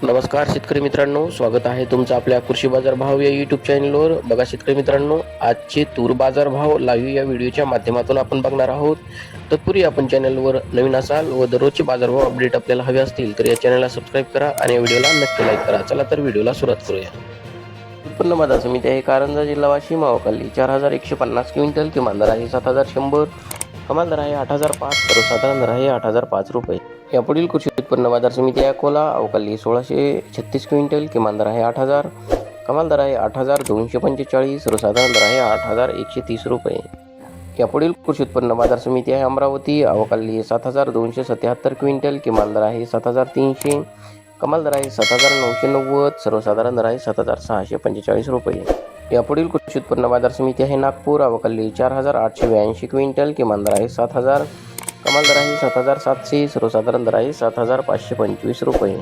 नमस्कार शेतकरी मित्रांनो, स्वागत आहे तुमचं आपल्या कृषी बाजार भाव या यूट्यूब चॅनलवर. बघा शेतकरी मित्रांनो, आजचे तूर बाजार भाव लाईव्ह या व्हिडिओच्या माध्यमातून आपण बघणार आहोत. तत्पूर्वी आपण चॅनलवर नवीन असाल व दररोजचे बाजारभाव अपडेट आपल्याला हवे असतील तर या चॅनलला सबस्क्राईब करा आणि या व्हिडिओला नक्की लाईक करा. चला तर व्हिडिओला सुरुवात करूया. उत्पन्न बाजार समिती आहे कारंजा जिल्हा वाशिम. अवकाली 4150 क्विंटल, किमान दर आहे 7100, कमाल दर आहे 8005, सर्वसाधारण दर आहे 8005 रुपये. यापुढील कृषी उत्पन्न बाजार समिती आहे अकोला. अवकाली 1636 क्विंटल, किमान दर आहे 8000, कमाल दर आहे 8245, सर्वसाधारण दर आहे 8130 रुपये. यापुढील कृषी उत्पन्न बाजार समिती आहे अमरावती. अवकाली 7277 क्विंटल, किमान दर आहे 7300, कमाल दर आहे 7990, सर्वसाधारण दर आहे 7645 रुपये. यापुढील कृषी उत्पन्न बाजार समिती आहे नागपूर. अवकाली 4882 क्विंटल, किमान दर आहे 7000, कमाल दर आहे 7700, सर्वसाधारण दर आहे 7525 रुपये.